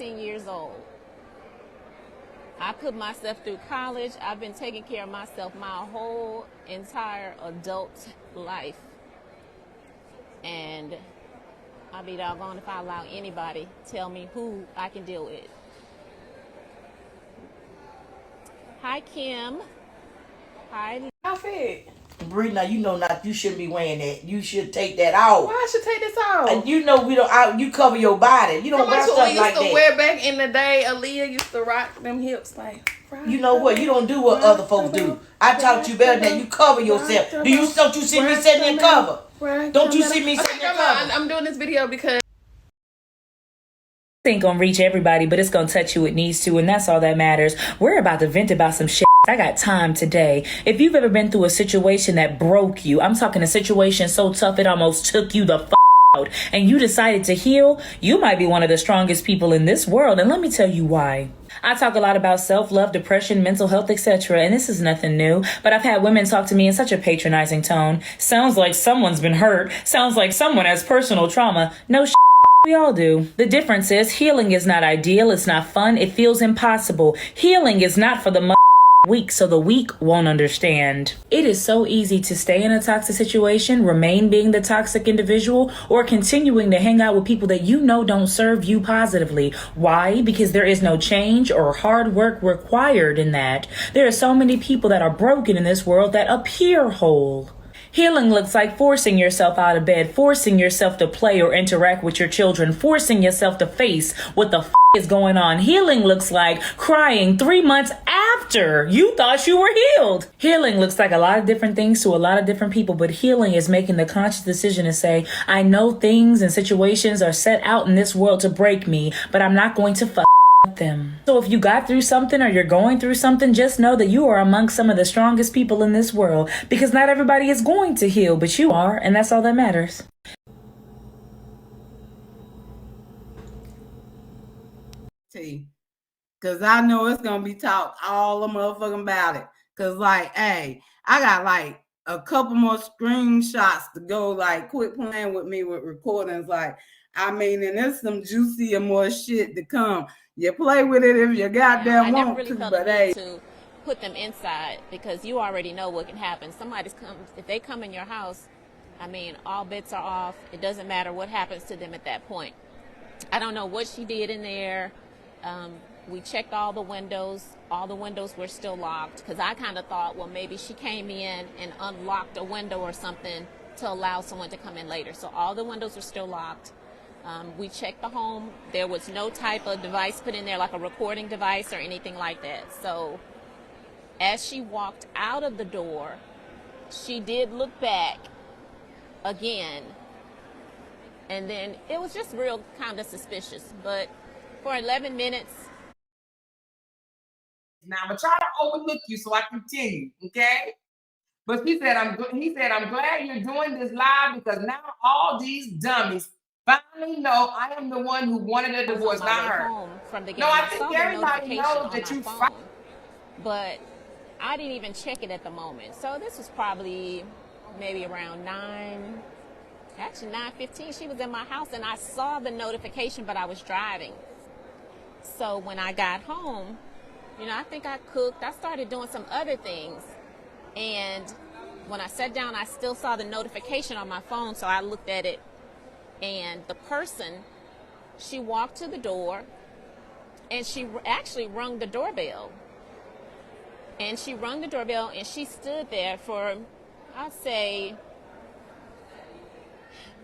16 years old. I put myself through college. I've been taking care of myself my whole entire adult life. And I'll be doggone if I allow anybody to tell me who I can deal with. Hi, Kim. Hi. Outfit. Bree, now you know not. You shouldn't be wearing that. You should take that off. Why I should take this off? And you know we don't. You cover your body. You don't wear stuff like that. We used to wear back in the day. Aaliyah used to rock them hips like. You know what? You don't do what other folks do. I taught you better than you cover yourself. Don't you see me sitting in cover? Don't you see me sitting in cover? I'm doing this video because It ain't gonna reach everybody, but it's gonna touch who it needs to, and that's all that matters. We're about to vent about some shit. I got time today. If you've ever been through a situation that broke you, I'm talking a situation so tough it almost took you the out, and you decided to heal, you might be one of the strongest people in this world, and let me tell you why. I talk a lot about self-love, depression, mental health, etc., and this is nothing new, but I've had women talk to me in such a patronizing tone. Sounds like someone's been hurt. Sounds like someone has personal trauma. No shit. We all do. The difference is healing is not ideal. It's not fun. It feels impossible. Healing is not for the weak, so the weak won't understand. It is so easy to stay in a toxic situation, remain being the toxic individual, or continuing to hang out with people that you know don't serve you positively. Why? Because there is no change or hard work required in that. There are so many people that are broken in this world that appear whole. Healing looks like forcing yourself out of bed, forcing yourself to play or interact with your children, forcing yourself to face what the is going on. Healing looks like crying 3 months after you thought you were healed. Healing looks like a lot of different things to a lot of different people, but healing is making the conscious decision to say, I know things and situations are set out in this world to break me, but I'm not going to them. So if you got through something or you're going through something, just know that you are among some of the strongest people in this world, because not everybody is going to heal, but you are, and that's all that matters. Because I know it's going to be talked all the motherfucking about it. Because, like, hey, I got, like, a couple more screenshots to go, like, quit playing with me with recordings. Like, I mean, and there's some juicier more shit to come. You play with it if you goddamn want never really to, felt but the hey. need to put them inside because you already know what can happen. If they come in your house, I mean, all bets are off. It doesn't matter what happens to them at that point. I don't know what she did in there. We checked all the windows. All the windows were still locked because I kind of thought, well, maybe she came in and unlocked a window or something to allow someone to come in later. So all the windows were still locked. We checked the home. There was no type of device put in there, like a recording device or anything like that. So as she walked out of the door, she did look back again. And then it was just real kind of suspicious. But for 11 minutes. Now I'm going to try to overlook you so I continue, okay? But he said, I'm glad you're doing this live because now all these dummies finally know I am the one who wanted a divorce, not her. From the game. No, I think everybody knows that you fight. But I didn't even check it at the moment. So this was probably maybe around 9:15. She was in my house and I saw the notification, but I was driving. So when I got home, you know, I think I cooked. I started doing some other things. And when I sat down, I still saw the notification on my phone. So I looked at it. And the person, she walked to the door and she actually rung the doorbell. And she rung the doorbell and she stood there for, I'd say,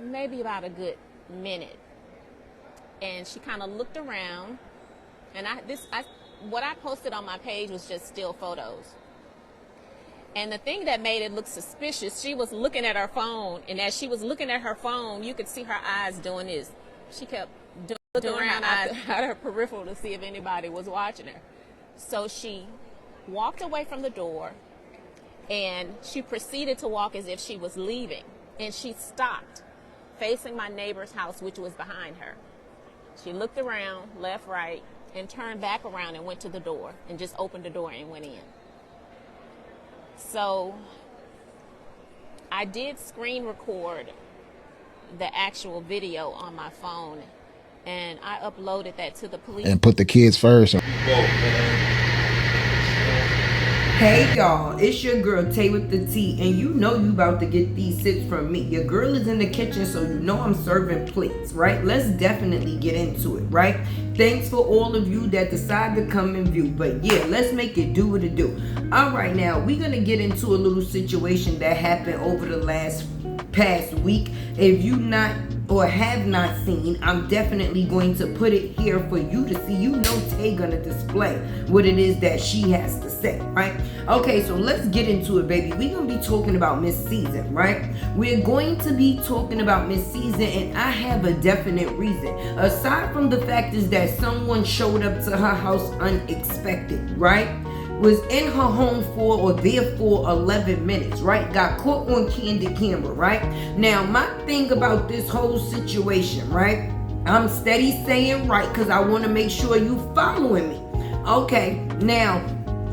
maybe about a good minute. And she kind of looked around. And what I posted on my page was just still photos. And the thing that made it look suspicious, she was looking at her phone, and as she was looking at her phone, you could see her eyes doing this. She kept looking around at her peripheral to see if anybody was watching her. So she walked away from the door, and she proceeded to walk as if she was leaving. And she stopped, facing my neighbor's house, which was behind her. She looked around, left, right, and turned back around and went to the door, and just opened the door and went in. So I did screen record the actual video on my phone, and I uploaded that to the police. And put the kids first. Hey y'all, it's your girl Tay with the T, and you know you about to get these sips from me. Your girl is in the kitchen, so you know I'm serving plates, right? Let's definitely get into it, right? Thanks for all of you that decide to come and view, but yeah, let's make it do what it do. All right, now we're gonna get into a little situation that happened over the past week. If you not or have not seen, I'm definitely going to put it here for you to see. You know Tay gonna display what it is that she has to say, right? Okay, so let's get into it, baby. We're gonna be talking about Miss Season, right? We're going to be talking about Miss Season, and I have a definite reason. Aside from the fact is that someone showed up to her house unexpected, right? Was in her home for 11 minutes, right? Got caught on candid camera, right? Now, my thing about this whole situation, right? I'm steady saying right because I want to make sure you following me. Okay, now,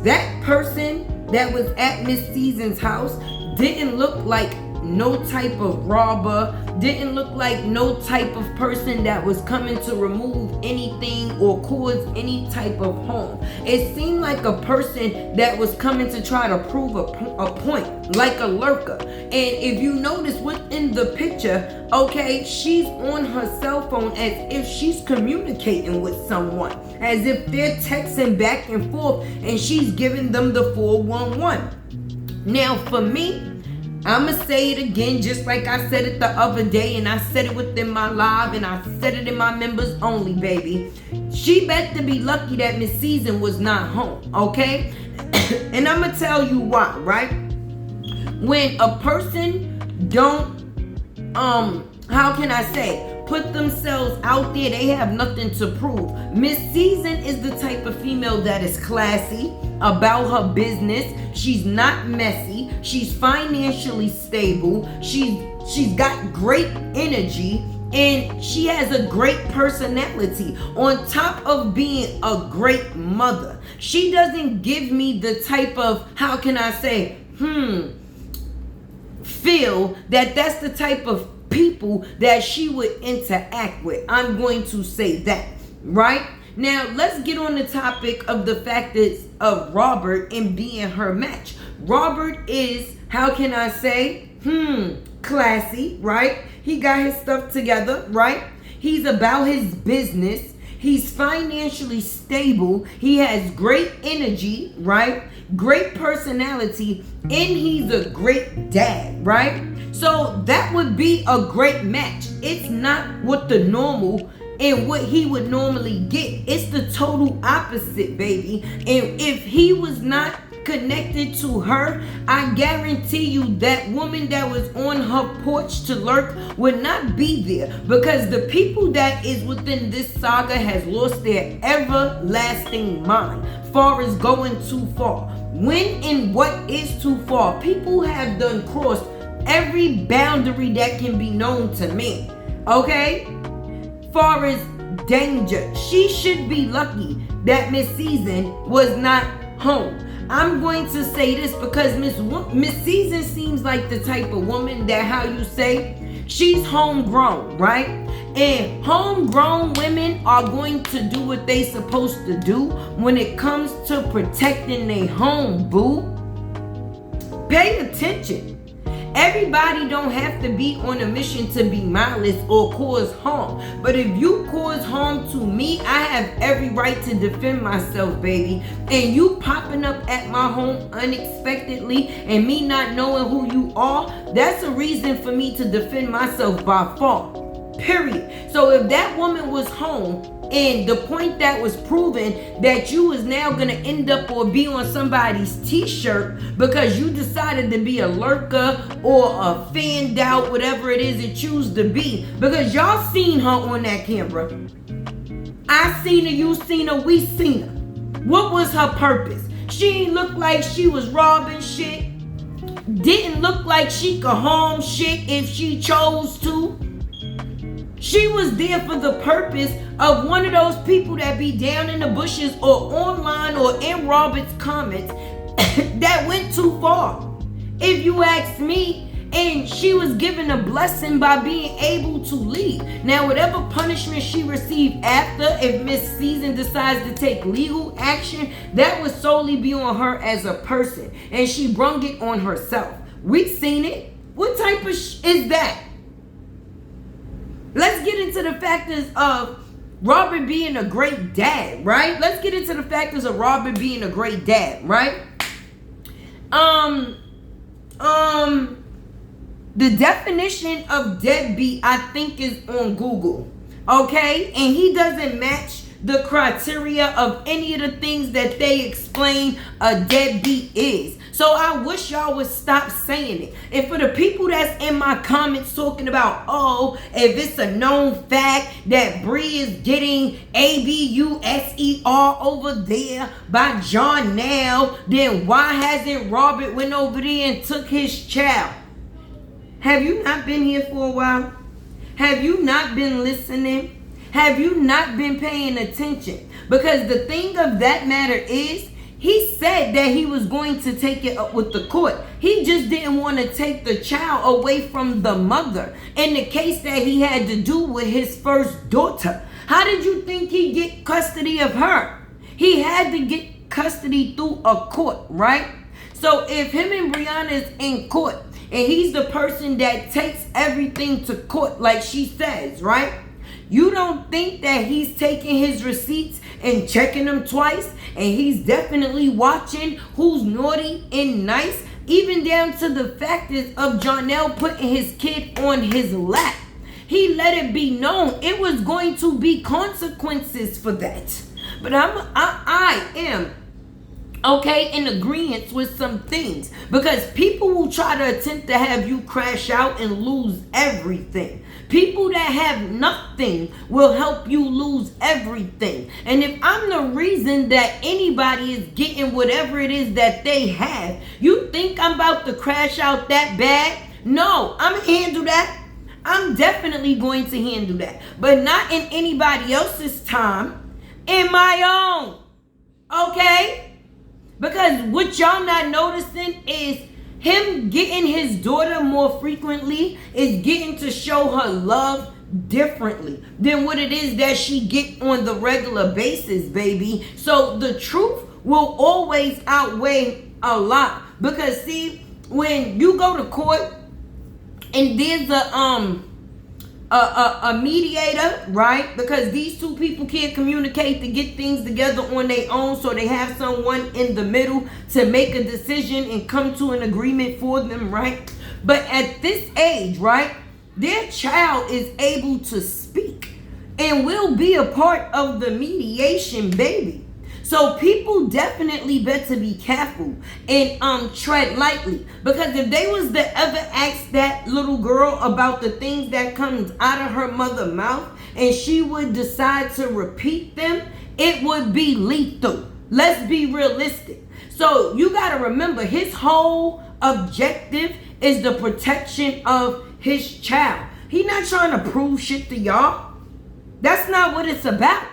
that person that was at Miss Season's house didn't look like no type of robber, didn't look like no type of person that was coming to remove anything or cause any type of harm. It seemed like a person that was coming to try to prove a point, like a lurker. And if you notice within the picture, okay, she's on her cell phone as if she's communicating with someone, as if they're texting back and forth and she's giving them the 411. Now for me, I'ma say it again, just like I said it the other day, and I said it within my live, and I said it in my members only, baby. She better be lucky that Miss Season was not home, okay? And I'ma tell you why, right? When a person don't, how can I say, put themselves out there, they have nothing to prove. Miss Season is the type of female that is classy, about her business. She's not messy. She's financially stable. She's got great energy, and she has a great personality. On top of being a great mother, she doesn't give me the type of, how can I say, feel that that's the type of people that she would interact with. I'm going to say that, right? Now, let's get on the topic of the fact of Robert and being her match. Robert is, how can I say, classy, right? He got his stuff together, right? He's about his business. He's financially stable. He has great energy, right? Great personality, and he's a great dad, right? So that would be a great match. It's not what the normal and what he would normally get. It's the total opposite, baby. And if he was not connected to her, I guarantee you that woman that was on her porch to lurk would not be there, because the people that is within this saga has lost their everlasting mind far as going too far. When and what is too far? People have done crossed every boundary that can be known to me, okay? Far as danger, she should be lucky that Miss Season was not home. I'm going to say this because Miss Season seems like the type of woman that, how you say, she's homegrown, right? And homegrown women are going to do what they supposed to do when it comes to protecting their home, boo. Pay attention. Everybody don't have to be on a mission to be malice or cause harm. But if you cause harm to me, I have every right to defend myself, baby. And you popping up at my home unexpectedly and me not knowing who you are, that's a reason for me to defend myself by far. Period. So if that woman was home, and the point that was proven that you was now gonna end up or be on somebody's t-shirt because you decided to be a lurker or a fanned out, whatever it is it choose to be, because y'all seen her on that camera. I seen her, you seen her, we seen her. What was her purpose? She ain't look like she was robbing shit. Didn't look like she could harm shit if she chose to. She was there for the purpose of one of those people that be down in the bushes or online or in Robert's comments that went too far. If you ask me, And she was given a blessing by being able to leave. Now, whatever punishment she received after, if Miss Season decides to take legal action, that would solely be on her as a person. And she brung it on herself. We've seen it. What type of is that? Let's get into the factors of Robert being a great dad, right? Let's get into the factors of Robert being a great dad, right? The definition of deadbeat, I think, is on Google, okay? And he doesn't match the criteria of any of the things that they explain a deadbeat is. So I wish y'all would stop saying it. And for the people that's in my comments talking about, oh, if it's a known fact that Bree is getting ABUSER over there by John now, then why hasn't Robert went over there and took his child? Have you not been here for a while? Have you not been listening? Have you not been paying attention? Because the thing of that matter is, he said that he was going to take it up with the court. He just didn't want to take the child away from the mother in the case that he had to do with his first daughter. How did you think he'd get custody of her? He had to get custody through a court, right? So if him and BRIANA is in court and he's the person that takes everything to court, like she says, right? You don't think that he's taking his receipts and checking them twice, and he's definitely watching who's naughty and nice, even down to the factors of Jonell putting his kid on his lap. He let it be known it was going to be consequences for that. But I am okay in agreement with some things, because people will try to attempt to have you crash out and lose everything. People that have nothing will help you lose everything. And if I'm the reason that anybody is getting whatever it is that they have, you think I'm about to crash out that bad? No, I'm gonna handle that. I'm definitely going to handle that, but not in anybody else's time, in my own. Okay? Because what y'all not noticing is him getting his daughter more frequently is getting to show her love differently than what it is that she get on the regular basis, baby. So the truth will always outweigh a lot. Because see, when you go to court and there's a mediator, right? Because these two people can't communicate to get things together on their own, so they have someone in the middle to make a decision and come to an agreement for them, right? But at this age, right, their child is able to speak and will be a part of the mediation, baby. So people definitely better be careful and tread lightly, because if they was to ever ask that little girl about the things that comes out of her mother's mouth and she would decide to repeat them, it would be lethal. Let's be realistic. So you got to remember, his whole objective is the protection of his child. He's not trying to prove shit to y'all. That's not what it's about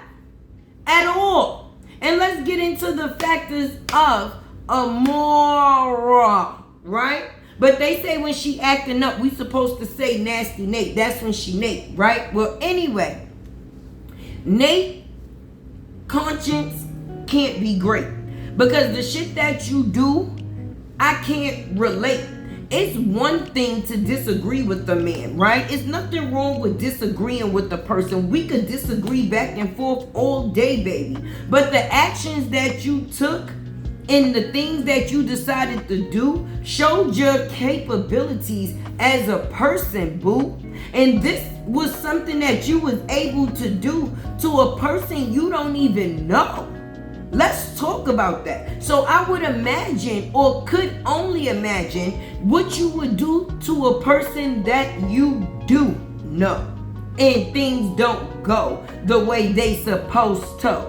at all. And let's get into the factors of Amora, right? But they say when she acting up, we supposed to say nasty Nate. That's when she Nate, right? Well, anyway, Nate conscience can't be great, because the shit that you do, I can't relate. It's one thing to disagree with the man, right? It's nothing wrong with disagreeing with the person. We could disagree back and forth all day, baby. But the actions that you took and the things that you decided to do showed your capabilities as a person, boo. And this was something that you was able to do to a person you don't even know. Let's talk about that. So I would imagine, or could only imagine, what you would do to a person that you do know, and things don't go the way they supposed to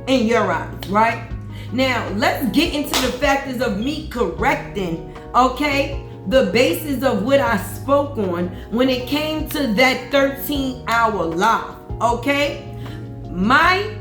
in your eyes, right? Now, let's get into the factors of me correcting, okay, the basis of what I spoke on when it came to that 13-hour live, okay? My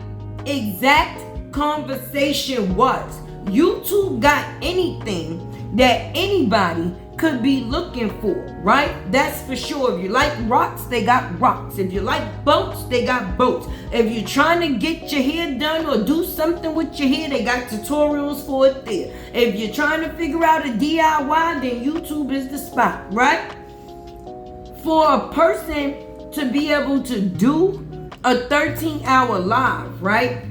exact conversation was, YouTube got anything that anybody could be looking for, right? That's for sure. If you like rocks, they got rocks. If you like boats, they got boats. If you're trying to get your hair done or do something with your hair, they got tutorials for it there. If you're trying to figure out a DIY, then YouTube is the spot, right? For a person to be able to do a 13-hour live, right?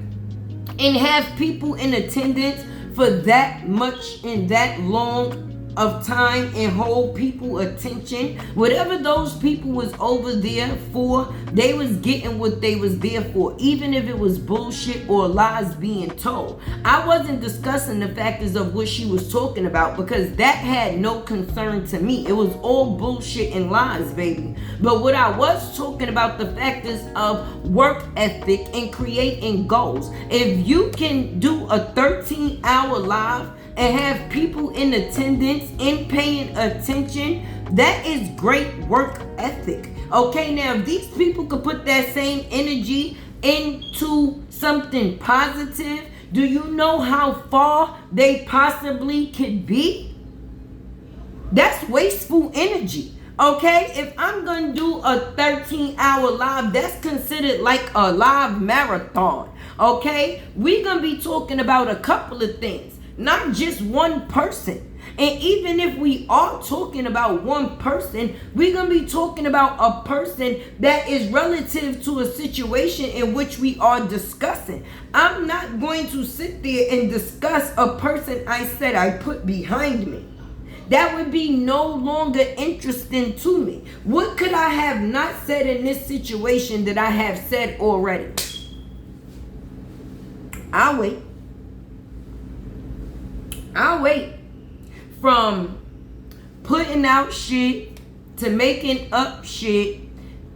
And have people in attendance for that much and that long of time and hold people attention. Whatever those people was over there for, they was getting what they was there for, even if it was bullshit or lies being told. I wasn't discussing the factors of what she was talking about because that had no concern to me. It was all bullshit and lies, baby. But what I was talking about, the factors of work ethic and creating goals. If you can do a 13-hour live and have people in attendance and paying attention, that is great work ethic. Okay, now if these people could put that same energy into something positive, do you know how far they possibly could be? That's wasteful energy. Okay, if I'm gonna do a 13-hour live, that's considered like a live marathon. Okay, we're gonna be talking about a couple of things, not just one person. And even if we are talking about one person, we're going to be talking about a person that is relative to a situation in which we are discussing. I'm not going to sit there and discuss a person I said I put behind me. That would be no longer interesting to me. What could I have not said in this situation that I have said already? I'll wait. From putting out shit to making up shit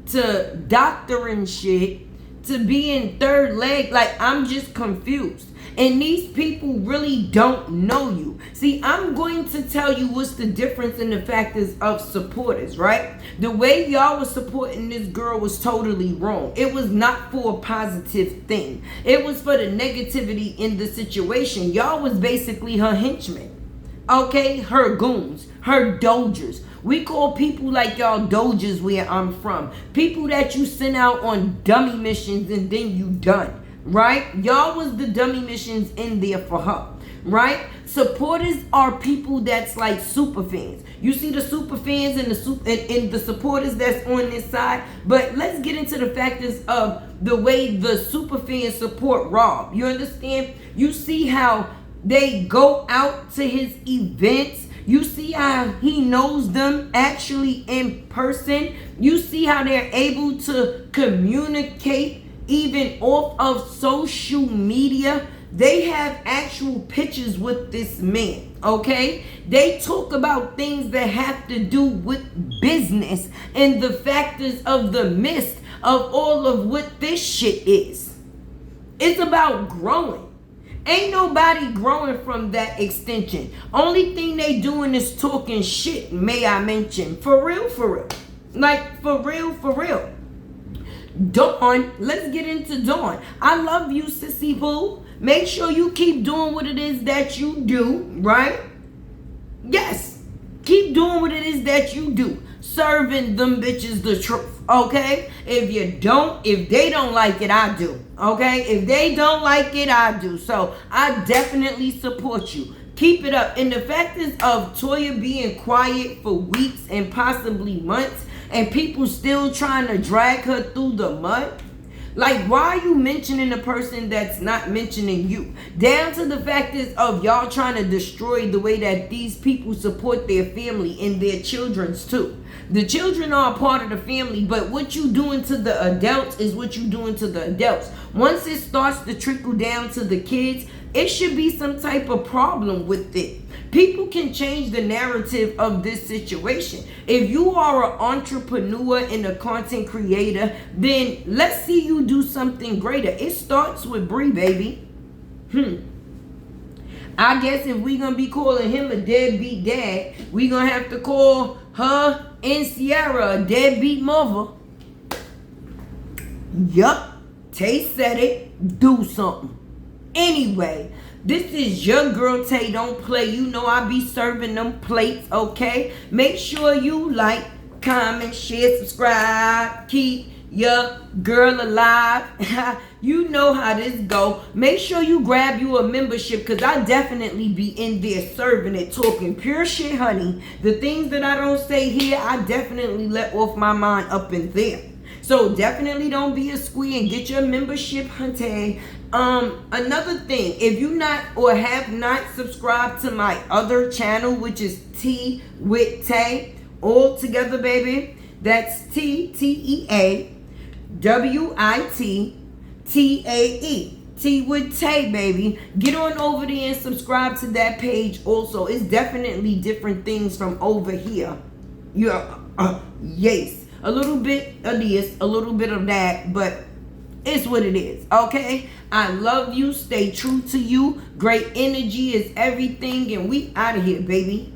to doctoring shit to being third leg, like I'm just confused. And these people really don't know you. See, I'm going to tell you what's the difference in the factors of supporters, right? The way y'all was supporting this girl was totally wrong. It was not for a positive thing. It was for the negativity in the situation. Y'all was basically her henchmen. Okay, her goons, her dojers. We call people like y'all dojers where I'm from. People that you send out on dummy missions and then you done. Right? Y'all was the dummy missions in there for her. Right? Supporters are people that's like super fans. You see the super fans and the supporters that's on this side. But let's get into the factors of the way the super fans support Rob. You understand? You see how they go out to his events. You see how he knows them actually in person. You see how they're able to communicate even off of social media. They have actual pictures with this man, okay? They talk about things that have to do with business and the factors of the midst of all of what this shit is. It's about growing. Ain't nobody growing from that extension. Only thing they doing is talking shit, may I mention. For real, for real. Like, for real, for real. Dawn, let's get into Dawn. I love you, sissy boo. Make sure you keep doing what it is that you do, right? Yes. Keep doing what it is that you do. Serving them bitches the truth, okay? If they don't like it, I do, okay? If they don't like it, I do. So I definitely support you. Keep it up. And the fact is of Toya being quiet for weeks and possibly months and people still trying to drag her through the mud. Like, why are you mentioning a person that's not mentioning you? Down to the factors of y'all trying to destroy the way that these people support their family and their children's too. The children are a part of the family, but what you doing to the adults is what you doing to the adults. Once it starts to trickle down to the kids, it should be some type of problem with it. People can change the narrative of this situation. If you are an entrepreneur and a content creator, then let's see you do something greater. It starts with Bree, baby. I guess if we're going to be calling him a deadbeat dad, we're going to have to call her and Sierra a deadbeat mother. Yup. Tay said it. Do something. Anyway, this is your girl Tay. Don't play. You know I be serving them plates, okay? Make sure you like, comment, share, subscribe. Keep your girl alive. You know how this go. Make sure you grab you a membership, because I definitely be in there serving it, talking pure shit, honey. The things that I don't say here, I definitely let off my mind up in there. So definitely don't be a squee and get your membership, hunty. Another thing, if you not or have not subscribed to my other channel, which is Tea with Tay, all together, baby. That's TEAWITTAE. Tea with Tay, baby. Get on over there and subscribe to that page also. It's definitely different things from over here. Yes. A little bit of this, a little bit of that, but it's what it is, okay? I love you. Stay true to you. Great energy is everything, and we out of here, baby.